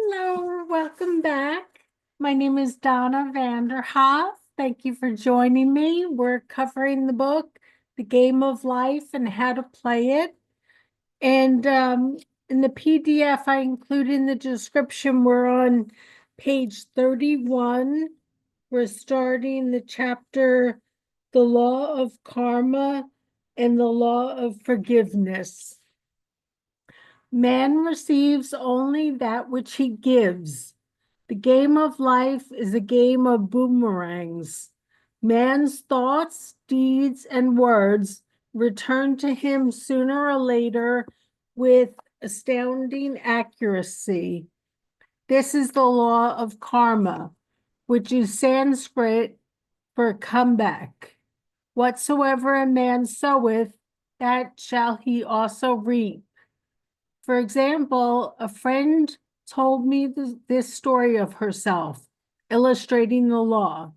Hello, welcome back. My name is Donna Vanderhoff. Thank you for joining me. We're covering the book, The Game of Life and How to Play It. And in the PDF I included in the description, we're on page 31. We're starting the chapter, The Law of Karma and the Law of Forgiveness. Man receives only that which he gives. The game of life is a game of boomerangs. Man's thoughts, deeds, and words return to him sooner or later with astounding accuracy. This is the law of karma, which is Sanskrit for comeback. Whatsoever a man soweth, that shall he also reap. For example, a friend told me this story of herself, illustrating the law.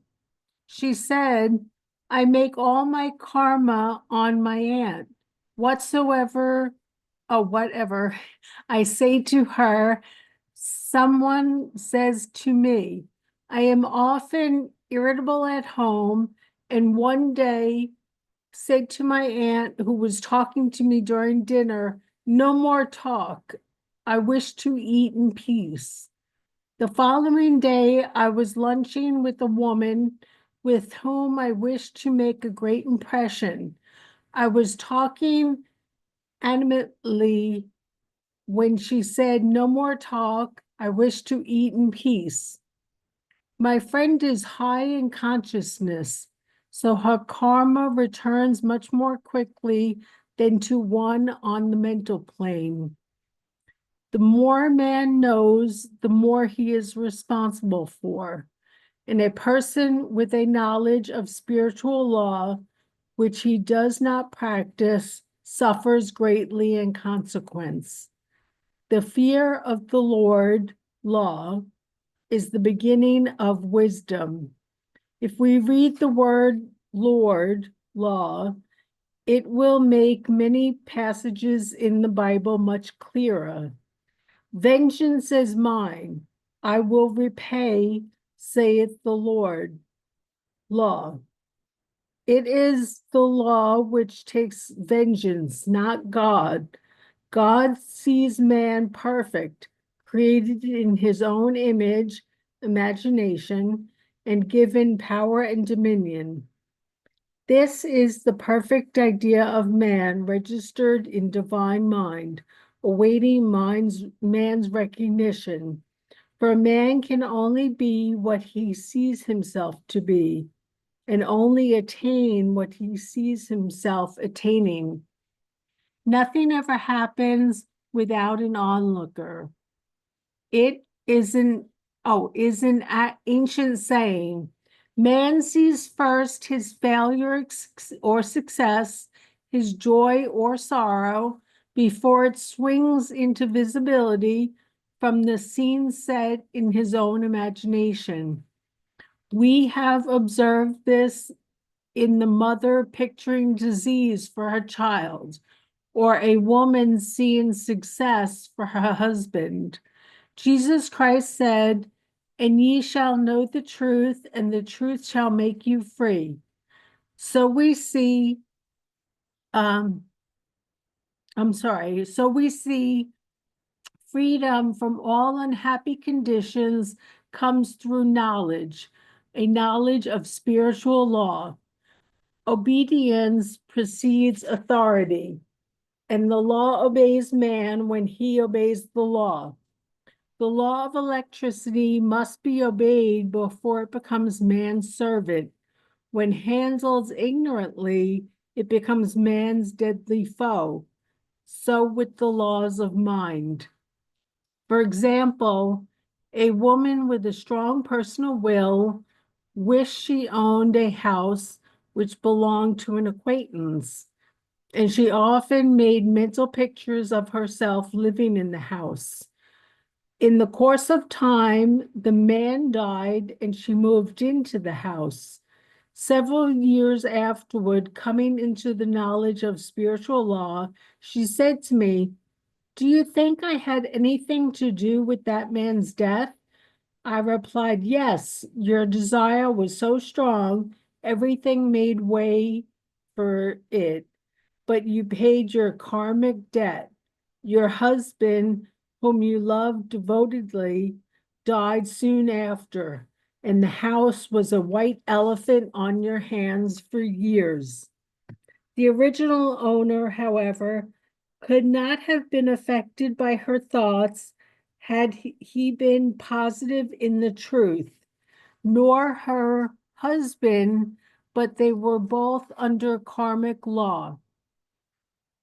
She said, I make all my karma on my aunt. Whatsoever, whatever I say to her, someone says to me. I am often irritable at home, and one day said to my aunt, who was talking to me during dinner, no more talk. I wish to eat in peace. The following day, I was lunching with a woman with whom I wished to make a great impression. I was talking animately when she said, no more talk. I wish to eat in peace. My friend is high in consciousness, so her karma returns much more quickly than to one on the mental plane. The more man knows, the more he is responsible for. And a person with a knowledge of spiritual law, which he does not practice, suffers greatly in consequence. The fear of the Lord, law, is the beginning of wisdom. If we read the word Lord, law, it will make many passages in the Bible much clearer. Vengeance is mine, I will repay, saith the Lord. Law. It is the law which takes vengeance, not God. God sees man perfect, created in his own image, imagination, and given power and dominion. This is the perfect idea of man registered in divine mind, awaiting man's recognition. For man can only be what he sees himself to be, and only attain what he sees himself attaining. Nothing ever happens without an onlooker. It is an ancient saying. Man sees first his failure or success, his joy or sorrow, before it swings into visibility from the scene set in his own imagination. We have observed this in the mother picturing disease for her child, or a woman seeing success for her husband. Jesus Christ said, and ye shall know the truth, and the truth shall make you free. So we see, so we see freedom from all unhappy conditions comes through knowledge, a knowledge of spiritual law. Obedience precedes authority, and the law obeys man when he obeys the law. The law of electricity must be obeyed before it becomes man's servant. When handled ignorantly, it becomes man's deadly foe. So with the laws of mind. For example, a woman with a strong personal will wished she owned a house which belonged to an acquaintance, and she often made mental pictures of herself living in the house. In the course of time, the man died and she moved into the house. Several years afterward, coming into the knowledge of spiritual law, she said to me, Do you think I had anything to do with that man's death? I replied, yes, your desire was so strong, everything made way for it, but you paid your karmic debt. Your husband, whom you loved devotedly, died soon after, and the house was a white elephant on your hands for years. The original owner, however, could not have been affected by her thoughts had he been positive in the truth, nor her husband, but they were both under karmic law.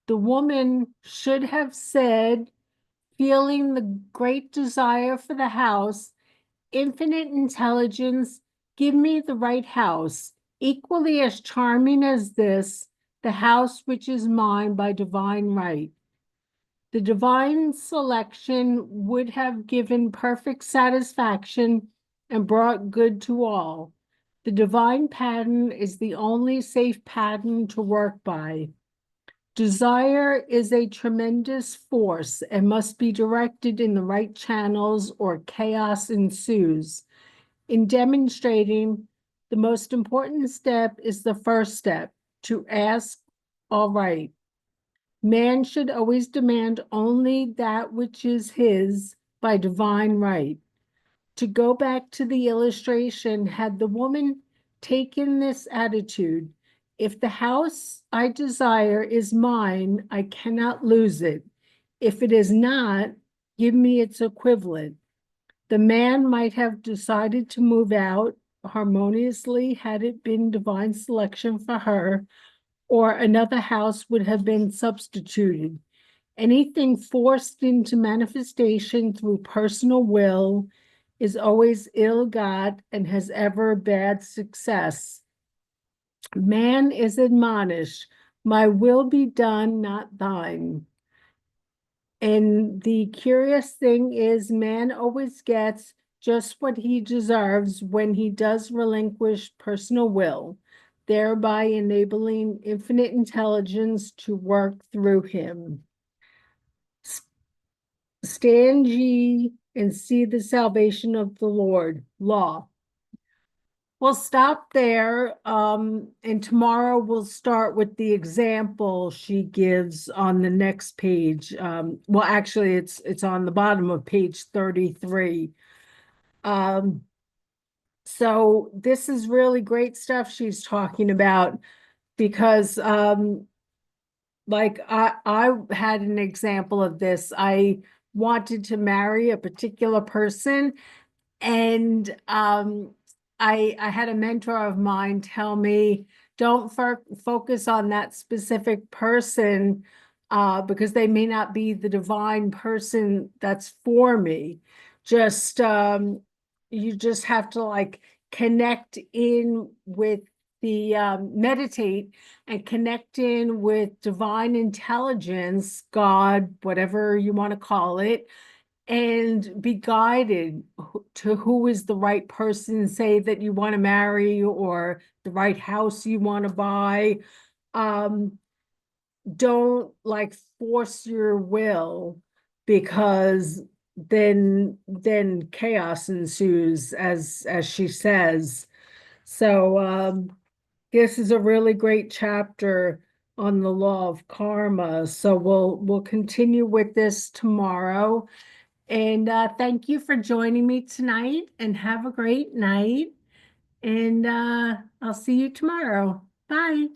The woman should have said, feeling the great desire for the house, infinite intelligence, give me the right house, equally as charming as this, the house which is mine by divine right. The divine selection would have given perfect satisfaction and brought good to all. The divine pattern is the only safe pattern to work by. Desire is a tremendous force and must be directed in the right channels or chaos ensues. In demonstrating, the most important step is the first step, to ask, all right. Man should always demand only that which is his by divine right. To go back to the illustration, had the woman taken this attitude, if the house I desire is mine, I cannot lose it. If it is not, give me its equivalent. The man might have decided to move out harmoniously had it been divine selection for her, or another house would have been substituted. Anything forced into manifestation through personal will is always ill-got and has ever bad success. Man is admonished, my will be done, not thine. And the curious thing is, man always gets just what he deserves when he does relinquish personal will, thereby enabling infinite intelligence to work through him. Stand ye and see the salvation of the Lord. Law. We'll stop there, and tomorrow we'll start with the example she gives on the next page. Well, actually, it's on the bottom of page 33. Um, so this is really great stuff she's talking about because, like I had an example of this. I wanted to marry a particular person, and I had a mentor of mine tell me, don't focus on that specific person because they may not be the divine person that's for me. Just you just have to like connect in with the meditate and connect in with divine intelligence, God, whatever you want to call it, and be guided to who is the right person, say that you want to marry or the right house you want to buy. Don't like force your will, because then chaos ensues, as she says. So this is a really great chapter on the law of karma. So we'll continue with this tomorrow. And thank you for joining me tonight, and have a great night. And I'll see you tomorrow. Bye.